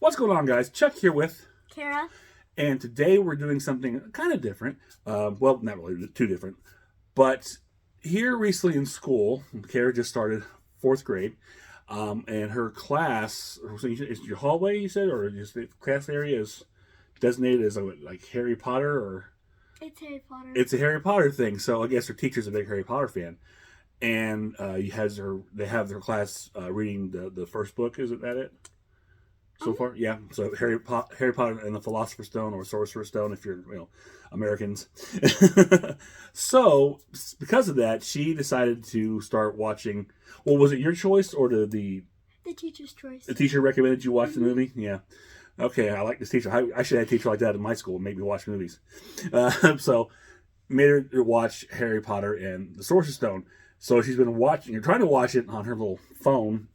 What's going on, guys? Chuck here with, Kara. and today we're doing something kind of different. Well, not really too different, but here recently in school, Kara just started fourth grade, and her class, so is your hallway, you said, or just the class area is designated as like Harry Potter, or It's Harry Potter. it's a Harry Potter thing. So I guess her teacher's a big Harry Potter fan, and they have their class reading the first book. Is it that it? So far, yeah. So Harry Potter and the Philosopher's Stone, or Sorcerer's Stone, if you're Americans. So because of that, she decided to start watching. Well, was it your choice or the teacher's choice. the teacher recommended you watch the movie? Yeah. Okay, I like this teacher. I should have a teacher like that in my school. Make me watch movies. So made her watch Harry Potter and the Sorcerer's Stone. So she's been watching. You're trying to watch it on her little phone.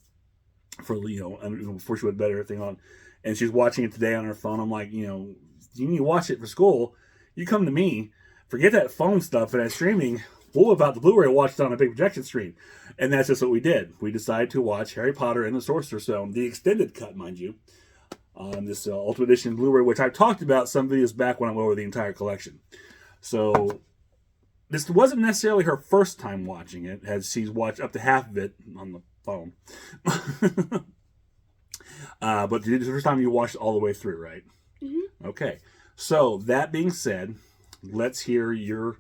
Before she went to bed, everything on, and she's watching it today on her phone. I'm like, you need to watch it for school. You come to me, forget that phone stuff and that streaming. We'll about the Blu-ray, watch it on a big projection screen, and that's just what we did. We decided to watch Harry Potter and the Sorcerer's Stone, the extended cut, mind you, on this Ultimate Edition Blu-ray, which I talked about some videos back when I went over the entire collection. So this wasn't necessarily her first time watching it, as she's watched up to half of it on the phone. But the first time you watched it all the way through, right? Mm-hmm. Okay. So that being said, let's hear your.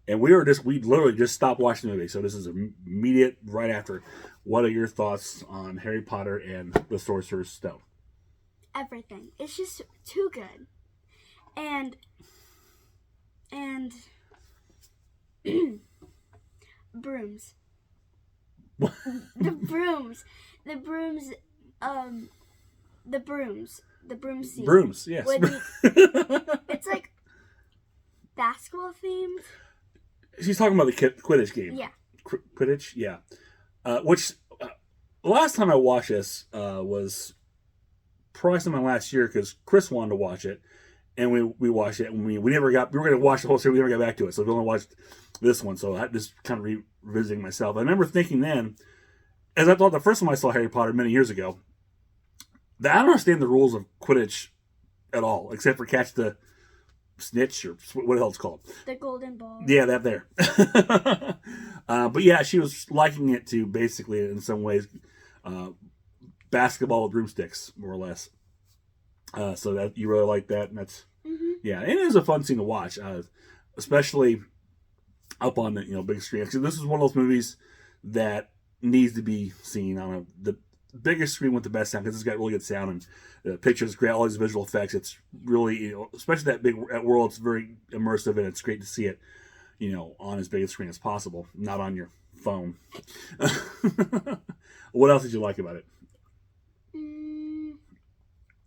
And we literally just stopped watching the movie, so this is immediate right after. What are your thoughts on Harry Potter and the Sorcerer's Stone? Everything. It's just too good. And brooms. The brooms. The brooms. The brooms. The broom scene. Brooms, yes. It's like basketball themed. She's talking about the Quidditch game. Yeah. Quidditch, yeah. Which the last time I watched this was probably sometime last year because Chris wanted to watch it, and we watched it, and we were going to watch the whole series. We never got back to it, so we only watched this one. So I just kind of revisiting myself. I remember thinking then, as I thought the first time I saw Harry Potter many years ago, that I don't understand the rules of Quidditch at all, except for catch the snitch, or what the hell it's called. The golden ball. Yeah, that there. But yeah, she was liking it to basically, in some ways, basketball with broomsticks, more or less. So that you really like that, and that's yeah, and it is a fun scene to watch, especially up on the big screen. Because this is one of those movies that needs to be seen on the biggest screen with the best sound, because it's got really good sound, and the pictures great, all these visual effects. It's really, especially that big world, it's very immersive, and it's great to see it on as big a screen as possible, not on your phone. What else did you like about it?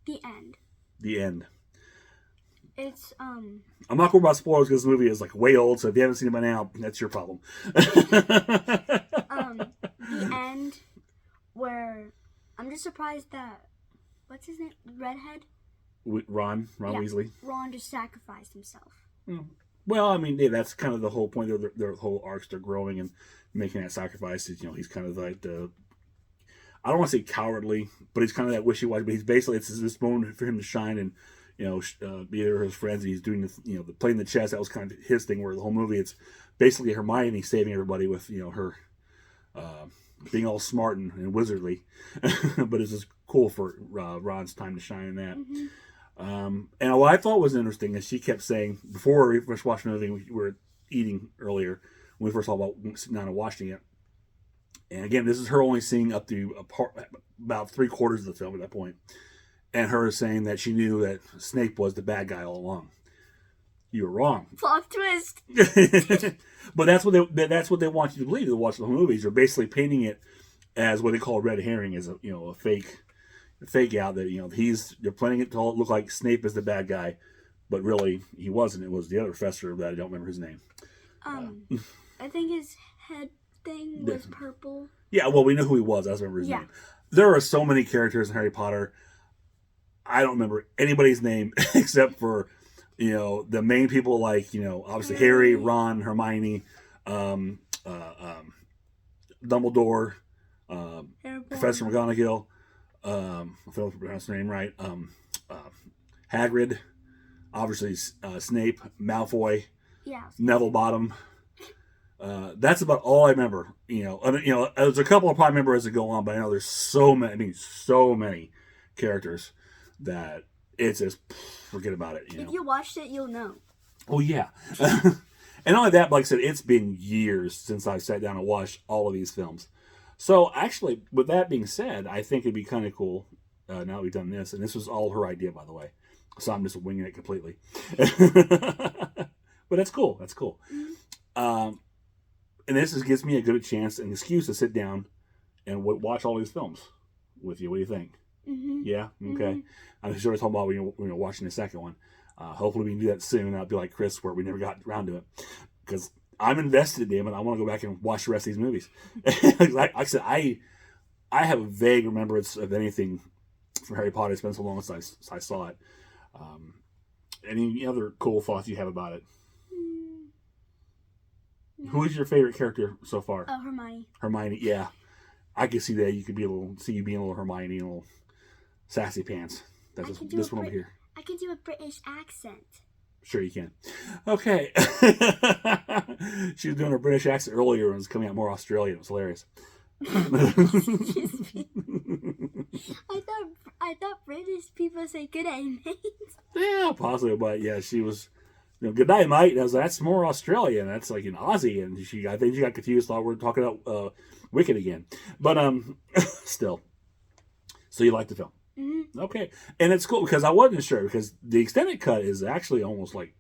The end. The end. It's I'm not worried about spoilers because the movie is like way old, so if you haven't seen it by now, that's your problem. The end where I'm just surprised that what's his name? Redhead? Ron Weasley. Ron just sacrificed himself. Well, I mean, yeah, that's kind of the whole point of their whole arcs. They're growing and making that sacrifice. He's kind of like I don't want to say cowardly, but he's kind of that wishy-washy. But he's basically, it's this moment for him to shine and be there with his friends. And he's doing the playing the chess. That was kind of his thing. Where the whole movie, it's basically Hermione saving everybody with her being all smart and wizardly. But it's just cool for Ron's time to shine in that. And what I thought was interesting is she kept saying, before we first watched the movie, we were eating earlier when we first saw about sitting down and watching it. And again, this is her only seeing up to about 3/4 of the film at that point, and her saying that she knew that Snape was the bad guy all along. You were wrong. Plot twist. But that's what they want you to believe to watch the whole movies. They're basically painting it as what they call red herring, as a fake out that they're planning it to look like Snape is the bad guy, but really he wasn't. It was the other professor that I don't remember his name. I think his head thing was purple. Yeah, well, we know who he was. I don't remember his name. There are so many characters in Harry Potter. I don't remember anybody's name except for the main people, like obviously Harry, Ron, Hermione, Dumbledore, Professor McGonagall. if I pronounce the name right, uh, Hagrid, obviously Snape, Malfoy, Yeah. Neville Bottom. That's about all I remember. There's a couple I probably remember as it go on, but I know there's so many. I mean, so many characters that it's just forget about it. If you watched it, you'll know. Oh yeah, and not only that, but like I said, it's been years since I sat down and watched all of these films. So actually, with that being said, I think it'd be kind of cool now that we've done this, and this was all her idea, by the way. So I'm just winging it completely. But that's cool. That's cool. And gives me a good chance, an excuse to sit down and watch all these films with you. What do you think? Mm-hmm. Yeah? Okay. Mm-hmm. I'm sure it's talking about when you're watching the second one. Hopefully we can do that soon. I'll be like Chris, where we never got around to it. Because I'm invested, damn it. I want to go back and watch the rest of these movies. Like I said, I have a vague remembrance of anything from Harry Potter. It's been so long since I saw it. Any other cool thoughts you have about it? No. Who is your favorite character so far? Oh, Hermione. Hermione, yeah. I could see that. You could see you being a little Hermione, a little sassy pants. That's this one over here. I can do a British accent. Sure you can. Okay. She was doing a British accent earlier and it was coming out more Australian. It was hilarious. I thought British people say good day, mate. Yeah, possibly, but yeah, she was, good night, mate. And I was like, that's more Australian. That's like an Aussie, and I think she got confused. Thought we were talking about Wicked again, but still. So you like the film? Mm-hmm. Okay, and it's cool because I wasn't sure because the extended cut is actually almost like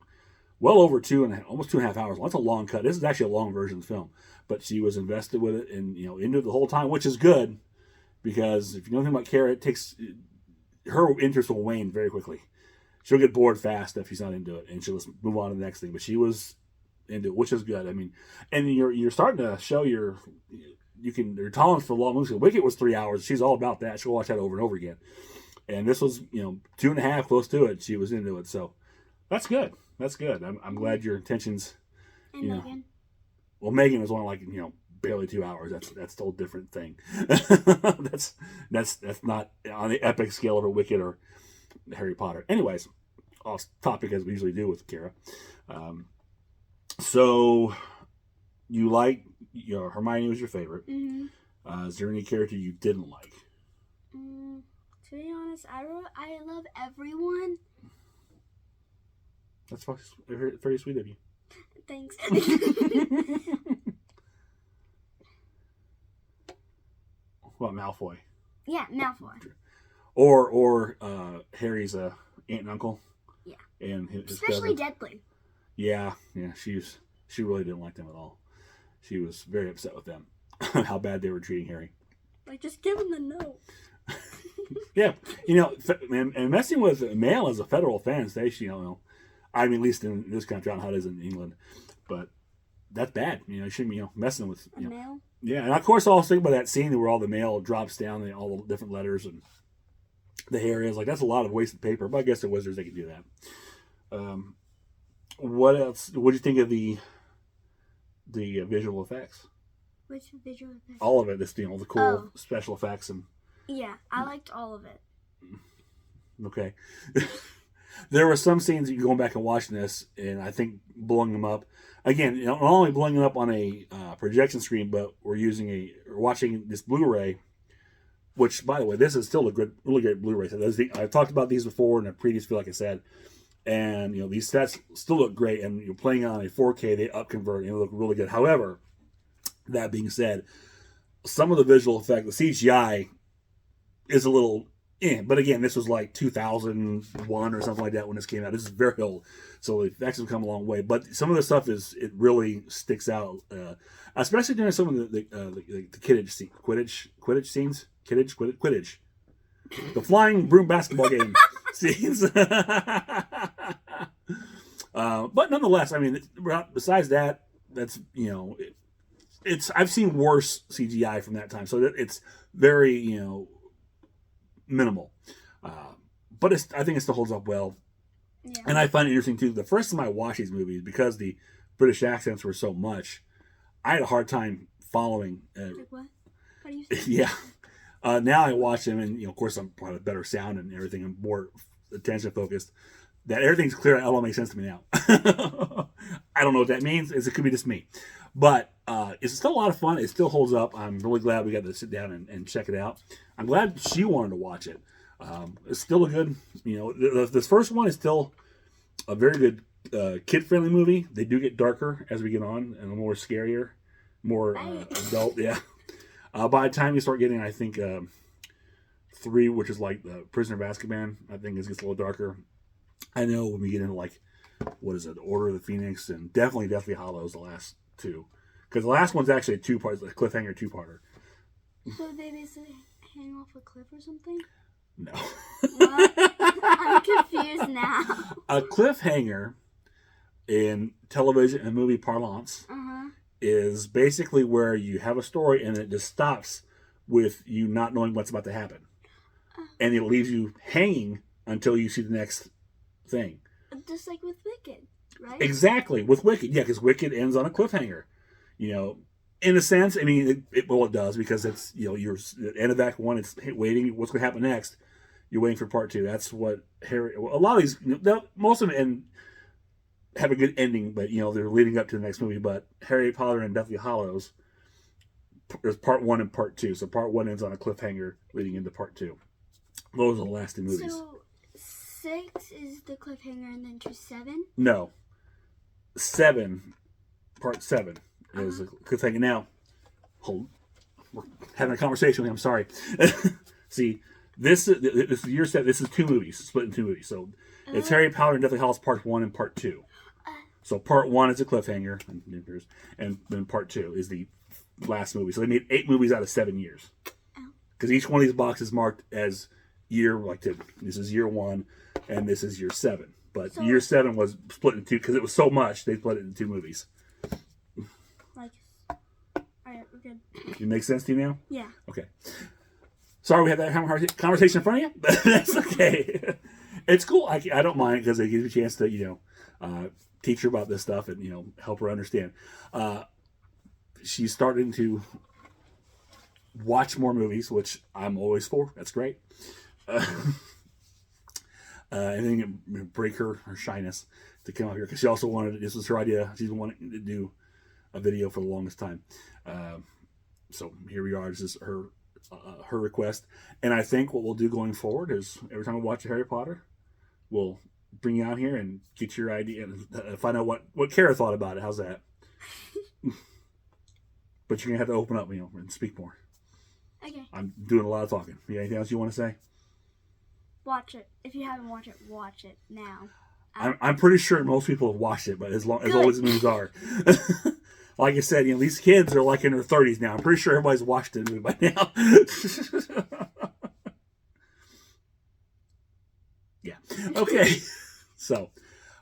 well over almost 2.5 hours. Well, that's a long cut. This is actually a long version of the film, but she was invested with it and into it the whole time, which is good because if you know anything about Kara, her interest will wane very quickly. She'll get bored fast if she's not into it, and she'll just move on to the next thing. But she was into it, which is good. I mean, and you're starting to show your tolerance for long movies. Wicked was 3 hours. She's all about that. She'll watch that over and over again. And this was 2.5, close to it. She was into it, so that's good. That's good. I'm glad your intentions. And Megan. Well, Megan was only like barely 2 hours. That's still a different thing. that's not on the epic scale of a Wicked or Harry Potter. Anyways, off topic as we usually do with Kara. So you like Hermione was your favorite. Mm-hmm. Is there any character you didn't like? To be honest, I love everyone. That's very sweet of you. Thanks. What, Malfoy? Yeah, Malfoy. Or Harry's aunt and uncle. Yeah. And his especially cousin. Deadly. Yeah. She really didn't like them at all. She was very upset with them. How bad they were treating Harry. Like, just give him the note. Yeah. And messing with mail is a federal offense. They should, I mean, at least in this country, I don't know how it is in England. But that's bad. You shouldn't be, messing with mail. Yeah, and of course I was thinking about that scene where all the mail drops down, and all the different letters and the areas. Like, that's a lot of wasted paper, but I guess the wizards, they can do that. What else? What do you think of the visual effects? Which visual effects? All of it. This, the cool special effects and. Yeah, I liked all of it. Okay. There were some scenes you going back and watching this, and I think blowing them up. Again, not only blowing them up on a projection screen, but we're watching this Blu-ray, which, by the way, this is still a really great Blu-ray. So I've talked about these before in a previous video, like I said, and these sets still look great. And you're playing on a 4K, they upconvert and they look really good. However, that being said, some of the visual effect, the CGI, is a little. But again, this was like 2001 or something like that when this came out. This is very old, so the effects have come a long way. But some of the stuff it really sticks out, especially during some of the Quidditch scenes, Quidditch, the flying broom basketball game scenes. But nonetheless, I mean, besides that, that's I've seen worse CGI from that time, so it's very minimal, but I think it still holds up well. Yeah. And I find it interesting too. The first time I watched these movies, because the British accents were so much, I had a hard time following. Like what? How do you say? Yeah, Now I watch them, and of course, I'm probably better sound and everything. I'm more attention focused. That everything's clear. It all makes sense to me now. I don't know what that means. It could be just me, but it's still a lot of fun. It still holds up. I'm really glad we got to sit down and check it out. I'm glad she wanted to watch it. It's still a good, this first one is still a very good kid-friendly movie. They do get darker as we get on and more scarier, more adult. Yeah. By the time you start getting, I think 3, which is like the Prisoner of Azkaban, I think it gets a little darker. I know when we get into like, what is it, Order of the Phoenix, and definitely Deathly Hallows, the last 2, because the last one's actually a 2-part, a cliffhanger 2-parter. So they basically hang off a cliff or something? No. What? I'm confused now. A cliffhanger in television and movie parlance is basically where you have a story and it just stops with you not knowing what's about to happen. And it leaves you hanging until you see the next thing. Just like with Wicked, right? Exactly, with Wicked. Yeah, because Wicked ends on a cliffhanger. In a sense, I mean, it does, because it's, you're at the end of Act 1, it's waiting, what's going to happen next. You're waiting for Part 2. That's what a lot of these, most of them have a good ending, but, they're leading up to the next movie. But Harry Potter and Deathly Hallows, there's Part 1 and Part 2. So Part 1 ends on a cliffhanger leading into Part 2. Those are the last 2 movies. So 6 is the cliffhanger and then to 7? No. 7, Part 7 is a cliffhanger. Now, we're having a conversation. I'm sorry. See, this is year 7. This is 2 movies, split in 2 movies. So it's Harry Potter and Deathly Hallows Part 1 and Part 2. So Part 1 is a cliffhanger, and then Part 2 is the last movie. So they made 8 movies out of 7 years. Because each one of these boxes marked as year, this is year 1, and this is year 7. But year 7 was split in 2 because it was so much. They split it into 2 movies. All right, we're good. It makes sense to you now? Yeah. Okay. Sorry we had that conversation in front of you, but that's okay. It's cool. I don't mind, because it gives you a chance to, teach her about this stuff and, help her understand. She's starting to watch more movies, which I'm always for. That's great. Anything to break her shyness to come up here, because she also wanted, this was her idea. She's wanting to do a video for the longest time. So here we are. This is her request. And I think what we'll do going forward is every time we watch Harry Potter, we'll bring you out here and get your idea and find out what Kara thought about it. How's that? But you're going to have to open up, and speak more. Okay. I'm doing a lot of talking. You got anything else you want to say? Watch it. If you haven't watched it, watch it now. I'm pretty sure most people have watched it, but as old as the movies are. Like I said, these kids are like in their 30s now. I'm pretty sure everybody's watched the movie by now. Yeah. Okay. So,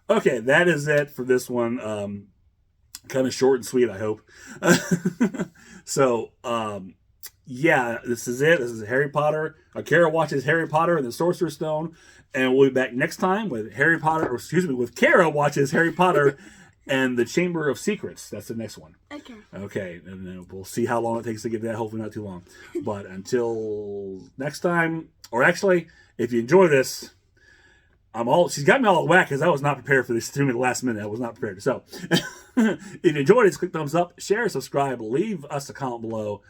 that is it for this one. Kind of short and sweet, I hope. So, yeah, this is it. This is Harry Potter. Kara watches Harry Potter and the Sorcerer's Stone, and we'll be back next time with with Kara watches Harry Potter and the Chamber of Secrets. That's the next one. Okay, and then we'll see how long it takes to get that. Hopefully not too long. But until next time, or actually, if you enjoy this, she's got me all whack because I was not prepared for this. To me, the last minute, I was not prepared. So, if you enjoyed it, just click thumbs up, share, subscribe, leave us a comment below.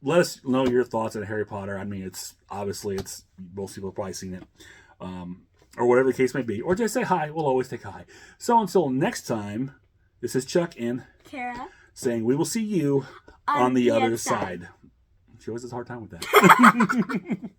Let us know your thoughts on Harry Potter. I mean, it's most people have probably seen it, or whatever the case may be, or just say hi. We'll always take hi. So until next time, this is Chuck and Kara saying we will see you on the other side. She always has a hard time with that.